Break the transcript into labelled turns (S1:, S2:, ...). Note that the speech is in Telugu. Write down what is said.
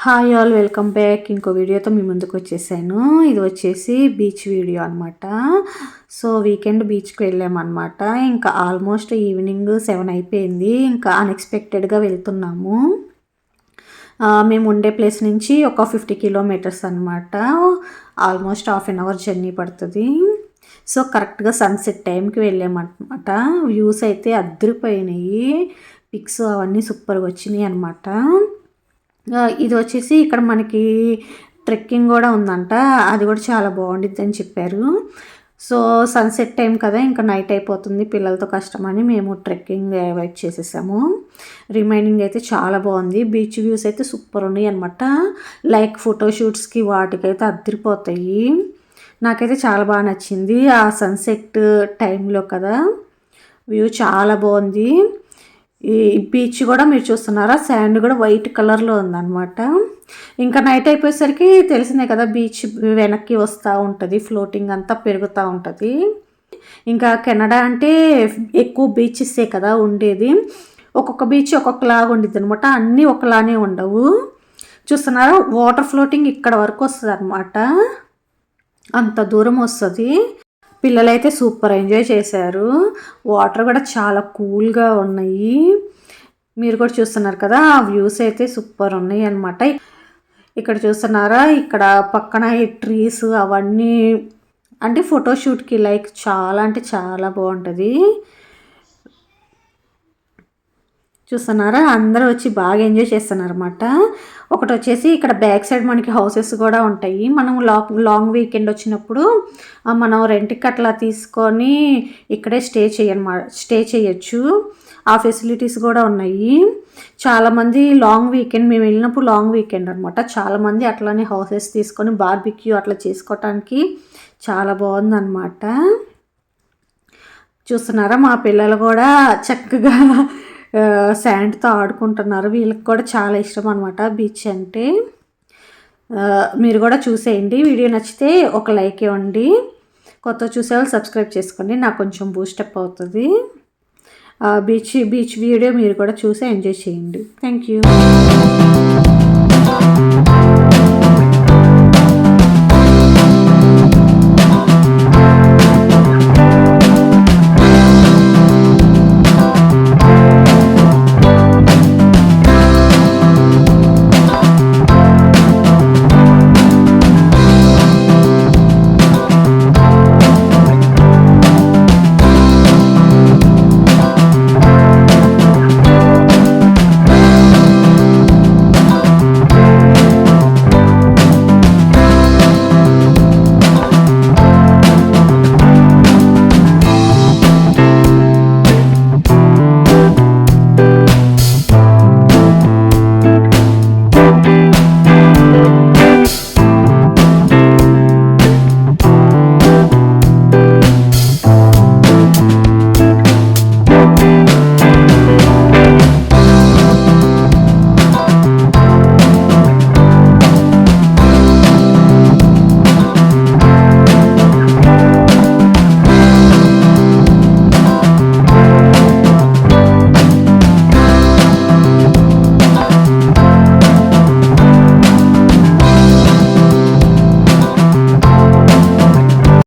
S1: Hi all, welcome back. ఇంకో వీడియోతో మీ ముందుకు వచ్చేసాను. ఇది వచ్చేసి బీచ్ వీడియో అనమాట. సో వీకెండ్ బీచ్కి వెళ్ళామన్నమాట. ఇంకా ఆల్మోస్ట్ ఈవినింగ్ 7 అయిపోయింది. ఇంకా అన్ఎక్స్పెక్టెడ్గా వెళ్తున్నాము. మేము ఉండే ప్లేస్ నుంచి ఒక 50 కిలోమీటర్స్ అనమాట. Almost half an hour journey పడుతుంది. సో కరెక్ట్గా సన్సెట్ టైంకి వెళ్ళామన్నమాట. వ్యూస్ అయితే అద్దరిపోయినాయి. పిక్స్ అవన్నీ సూపర్గా వచ్చినాయి అనమాట. ఇది వచ్చేసి ఇక్కడ మనకి ట్రెక్కింగ్ కూడా ఉందంట. అది కూడా చాలా బాగుండిద్ది అని చెప్పారు. సో సన్సెట్ టైం కదా, ఇంకా నైట్ అయిపోతుంది, పిల్లలతో కష్టమని మేము ట్రెక్కింగ్ అవాయిడ్ చేసేసాము. రిమైనింగ్ అయితే చాలా బాగుంది. బీచ్ వ్యూస్ అయితే సూపర్ ఉన్నాయి అనమాట. లైక్ ఫోటోషూట్స్కి వాటికైతే అద్దరిపోతాయి. నాకైతే చాలా బాగా నచ్చింది. ఆ సన్సెట్ టైంలో కదా వ్యూ చాలా బాగుంది. ఈ బీచ్ కూడా మీరు చూస్తున్నారా, శాండ్ కూడా వైట్ కలర్లో ఉందన్నమాట. ఇంకా నైట్ అయిపోయేసరికి తెలిసిందే కదా, బీచ్ వెనక్కి వస్తూ ఉంటుంది, ఫ్లోటింగ్ అంతా పెరుగుతూ ఉంటుంది. ఇంకా కెనడా అంటే ఎక్కువ బీచెస్సే కదా ఉండేది. ఒక్కొక్క బీచ్ ఒక్కొక్కలాగా ఉండిద్ది అనమాట. అన్నీ ఒకలానే ఉండవు. చూస్తున్నారా, వాటర్ ఫ్లోటింగ్ ఇక్కడ వరకు వస్తుంది అనమాట. అంత దూరం వస్తుంది. పిల్లలైతే సూపర్ ఎంజాయ్ చేశారు. వాటర్ కూడా చాలా కూల్గా ఉన్నాయి. మీరు కూడా చూస్తున్నారు కదా, ఆ వ్యూస్ అయితే సూపర్ ఉన్నాయి అనమాట. ఇక్కడ చూస్తున్నారా, ఇక్కడ పక్కన ఈ ట్రీస్ అవన్నీ అంటే ఫోటోషూట్కి లైక్ చాలా అంటే చాలా బాగుంటుంది. చూస్తున్నారా, అందరూ వచ్చి బాగా ఎంజాయ్ చేస్తున్నారు అనమాట. ఒకటి వచ్చేసి ఇక్కడ బ్యాక్ సైడ్ మనకి హౌసెస్ కూడా ఉంటాయి. మనం లాంగ్ వీకెండ్ వచ్చినప్పుడు మనం రెంట్కి అట్లా తీసుకొని ఇక్కడే స్టే చేయొచ్చు. ఆ ఫెసిలిటీస్ కూడా ఉన్నాయి. చాలామంది లాంగ్ వీకెండ్, మేము వెళ్ళినప్పుడు లాంగ్ వీకెండ్ అనమాట, చాలామంది అట్లానే హౌసెస్ తీసుకొని బార్బిక్యూ అట్లా చేసుకోవటానికి చాలా బాగుందన్నమాట. చూస్తున్నారా, మా పిల్లలు కూడా చక్కగా శాండ్తో ఆడుకుంటున్నారు. వీళ్ళకి కూడా చాలా ఇష్టం అనమాట బీచ్ అంటే. మీరు కూడా చూసేయండి. వీడియో నచ్చితే ఒక లైక్ ఇవ్వండి. కొత్త చూసేవాళ్ళు సబ్స్క్రైబ్ చేసుకోండి, నాకు కొంచెం బూస్టప్ అవుతుంది. బీచ్ వీడియో మీరు కూడా చూసి ఎంజాయ్ చేయండి. Thank you.